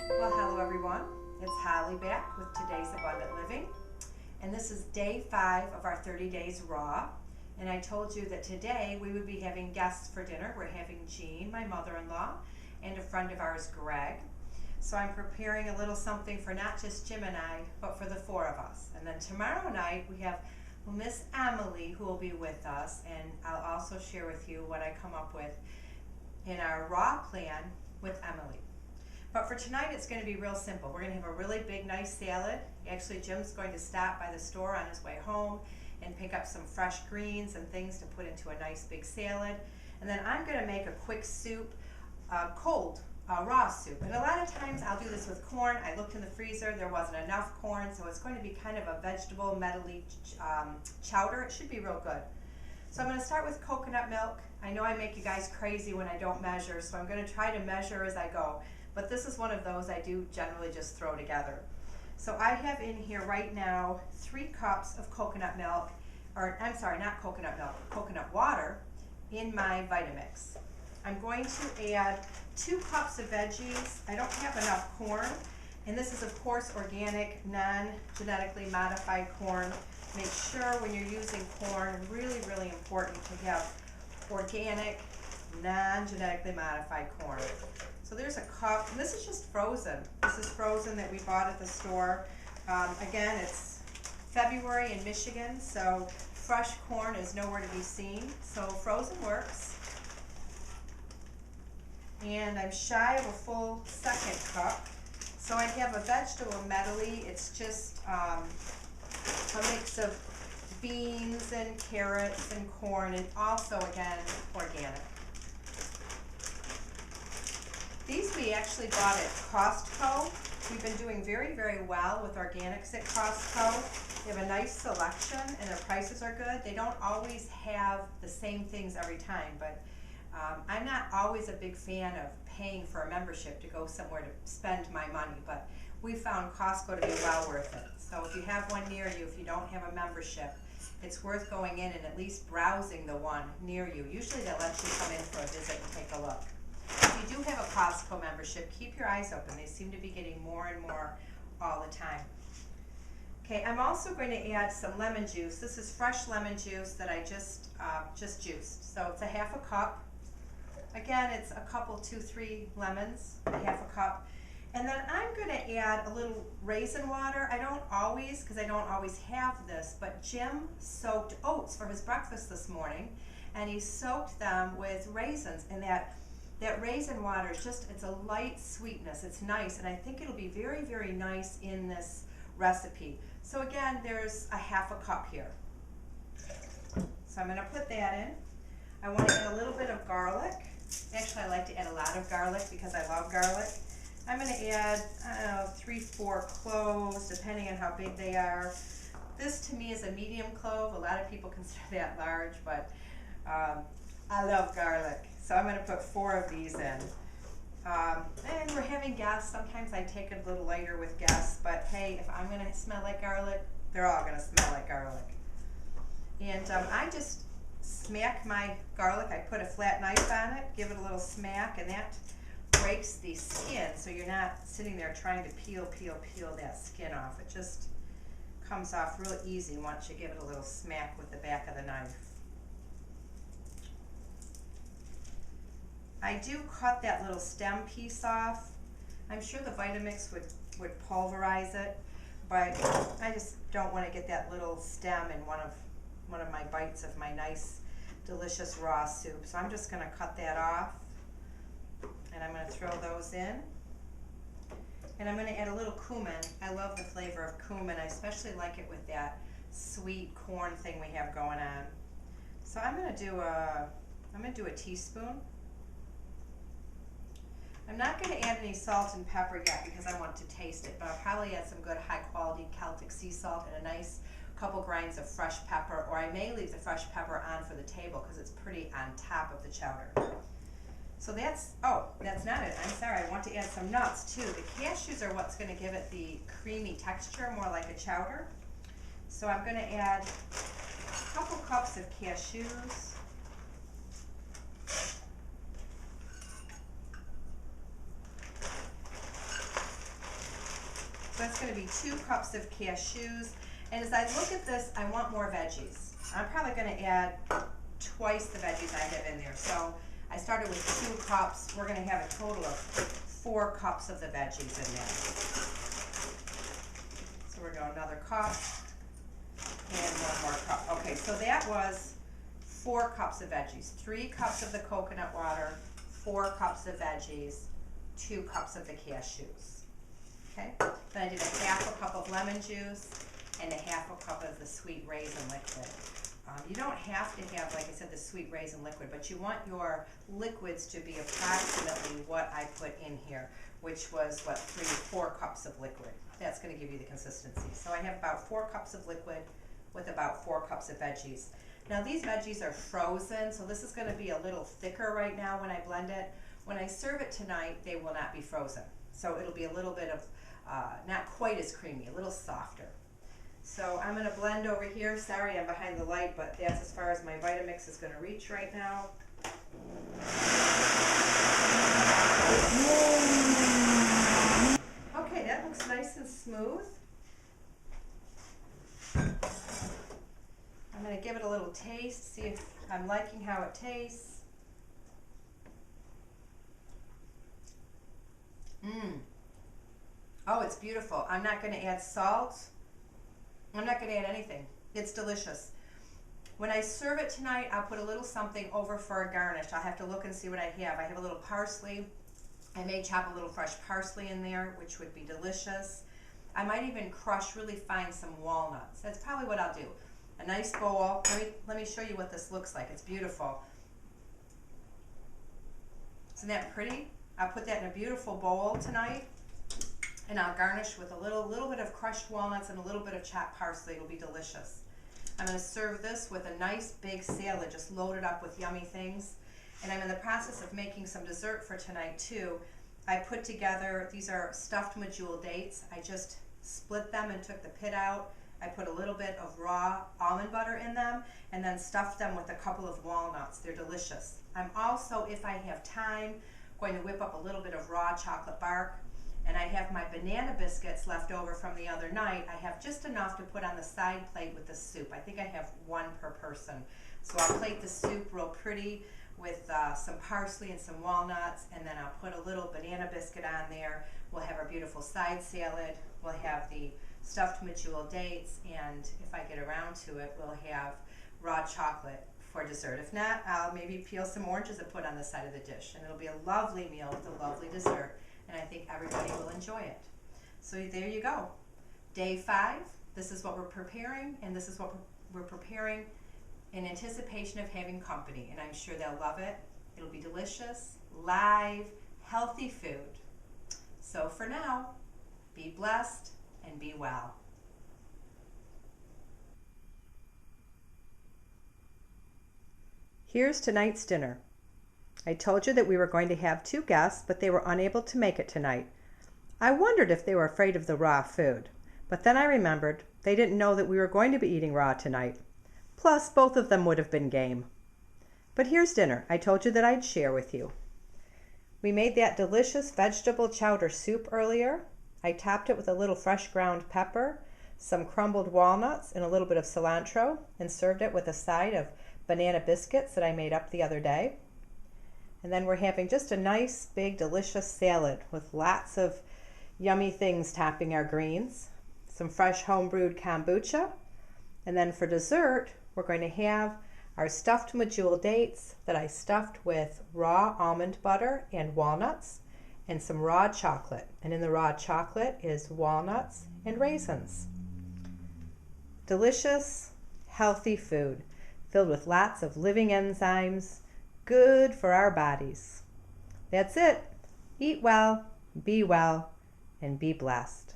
Well, hello everyone. It's Holly back with today's Abundant Living. And this is day 5 of our 30 days raw. And I told you that today we would be having guests for dinner. We're having Jean, my mother-in-law, and a friend of ours, Greg. So I'm preparing a little something for not just Jim and I, but for the 4 of us. And then tomorrow night we have Miss Emily who will be with us, and I'll also share with you what I come up with in our raw plan with Emily. But for tonight, it's going to be real simple. We're going to have a really big, nice salad. Actually, Jim's going to stop by the store on his way home and pick up some fresh greens and things to put into a nice big salad. And then I'm going to make a quick soup, cold, raw soup. And a lot of times I'll do this with corn. I looked in the freezer, there wasn't enough corn, so it's going to be kind of a vegetable medley chowder. It should be real good. So I'm going to start with coconut milk. I know I make you guys crazy when I don't measure, so I'm going to try to measure as I go. But this is one of those I do generally just throw together. So I have in here right now 3 cups of coconut milk, or I'm sorry, not coconut milk, coconut water in my Vitamix. I'm going to add 2 cups of veggies. I don't have enough corn, and this is of course organic, non-genetically modified corn. Make sure when you're using corn, really, really important to have organic, non-genetically modified corn. So there's a cup, and this is just frozen. This is frozen that we bought at the store. Again, it's February in Michigan, so fresh corn is nowhere to be seen. So frozen works. And I'm shy of a full 2nd cup. So I have a vegetable medley. It's just a mix of beans and carrots and corn, and also again organic. These we actually bought at Costco. We've been doing very, very well with organics at Costco. They have a nice selection and their prices are good. They don't always have the same things every time, but I'm not always a big fan of paying for a membership to go somewhere to spend my money, but we found Costco to be well worth it. So if you have one near you, if you don't have a membership, it's worth going in and at least browsing the one near you. Usually they'll let you come in for a visit and take a look. If you do have a Costco membership, keep your eyes open. They seem to be getting more and more all the time. Okay, I'm also going to add some lemon juice. This is fresh lemon juice that I just juiced. So it's a 1/2 cup. Again, it's a couple, 2-3 lemons, a 1/2 cup. And then I'm going to add a little raisin water. I don't always, because I don't always have this, but Jim soaked oats for his breakfast this morning, and he soaked them with raisins, and that raisin water is just, it's a light sweetness. It's nice, and I think it'll be very, very nice in this recipe. So again, there's a 1/2 cup here. So I'm going to put that in. I want to add a little bit of garlic. Actually, I like to add a lot of garlic because I love garlic. I'm going to add, I don't know, 3-4 cloves, depending on how big they are. This to me is a medium clove. A lot of people consider that large, but I love garlic. So I'm going to put 4 of these in. And we're having guests. Sometimes I take it a little lighter with guests, but hey, if I'm going to smell like garlic, they're all going to smell like garlic. And I just smack my garlic. I put a flat knife on it, give it a little smack, and that breaks the skin, so you're not sitting there trying to peel that skin off. It just comes off real easy once you give it a little smack with the back of the knife. I do cut that little stem piece off. I'm sure the Vitamix would pulverize it, but I just don't want to get that little stem in one of my bites of my nice, delicious raw soup. So I'm just going to cut that off, and I'm going to throw those in. And I'm going to add a little cumin. I love the flavor of cumin. I especially like it with that sweet corn thing we have going on. So I'm going to do a teaspoon. I'm not going to add any salt and pepper yet because I want to taste it, but I'll probably add some good high quality Celtic sea salt and a nice couple grinds of fresh pepper, or I may leave the fresh pepper on for the table because it's pretty on top of the chowder. So that's not it. I'm sorry, I want to add some nuts too. The cashews are what's going to give it the creamy texture, more like a chowder. So I'm going to add a couple cups of cashews. So that's going to be 2 cups of cashews. And as I look at this, I want more veggies. I'm probably going to add twice the veggies I have in there. So I started with 2 cups. We're going to have a total of 4 cups of the veggies in there. So we're going to go another cup and 1 more cup. Okay, so that was 4 cups of veggies. 3 cups of the coconut water, 4 cups of veggies, 2 cups of the cashews. Okay, then I did a half a cup of lemon juice and a half a cup of the sweet raisin liquid. You don't have to have, like I said, the sweet raisin liquid, but you want your liquids to be approximately what I put in here, which was, what, 3 to 4 cups of liquid. That's going to give you the consistency. So I have about 4 cups of liquid with about 4 cups of veggies. Now these veggies are frozen, so this is going to be a little thicker right now when I blend it. When I serve it tonight, they will not be frozen. So it'll be a little bit of, not quite as creamy, a little softer. So I'm going to blend over here. Sorry, I'm behind the light, but that's as far as my Vitamix is going to reach right now. Okay, that looks nice and smooth. I'm going to give it a little taste, see if I'm liking how it tastes. Oh, it's beautiful. I'm not going to add salt. I'm not going to add anything. It's delicious. When I serve it tonight, I'll put a little something over for a garnish. I'll have to look and see what I have. I have a little parsley. I may chop a little fresh parsley in there, which would be delicious. I might even crush really fine some walnuts. That's probably what I'll do. A nice bowl. Let me show you what this looks like. It's beautiful. Isn't that pretty? I'll put that in a beautiful bowl tonight. And I'll garnish with a little bit of crushed walnuts and a little bit of chopped parsley. It'll be delicious. I'm going to serve this with a nice big salad, just loaded up with yummy things. And I'm in the process of making some dessert for tonight too. I put together, these are stuffed medjool dates. I just split them and took the pit out. I put a little bit of raw almond butter in them and then stuffed them with a couple of walnuts. They're delicious. I'm also, if I have time, going to whip up a little bit of raw chocolate bark. And I have my banana biscuits left over from the other night. I have just enough to put on the side plate with the soup. I think I have 1 per person. So I'll plate the soup real pretty with some parsley and some walnuts, and then I'll put a little banana biscuit on there. We'll have our beautiful side salad. We'll have the stuffed medjool dates, and if I get around to it, we'll have raw chocolate for dessert. If not, I'll maybe peel some oranges and put on the side of the dish, and it'll be a lovely meal with a lovely dessert. And I think everybody will enjoy it. So there you go. Day 5, this is what we're preparing, and this is what we're preparing in anticipation of having company. And I'm sure they'll love it. It'll be delicious, live, healthy food. So for now, be blessed and be well. Here's tonight's dinner. I told you that we were going to have 2 guests, but they were unable to make it tonight. I wondered if they were afraid of the raw food, but then I remembered they didn't know that we were going to be eating raw tonight. Plus, both of them would have been game. But here's dinner I told you that I'd share with you. We made that delicious vegetable chowder soup earlier. I topped it with a little fresh ground pepper, some crumbled walnuts, and a little bit of cilantro, and served it with a side of banana biscuits that I made up the other day. And then we're having just a nice, big, delicious salad with lots of yummy things topping our greens. Some fresh home-brewed kombucha. And then for dessert, we're going to have our stuffed medjool dates that I stuffed with raw almond butter and walnuts and some raw chocolate. And in the raw chocolate is walnuts and raisins. Delicious, healthy food filled with lots of living enzymes, good for our bodies. That's it. Eat well, be well, and be blessed.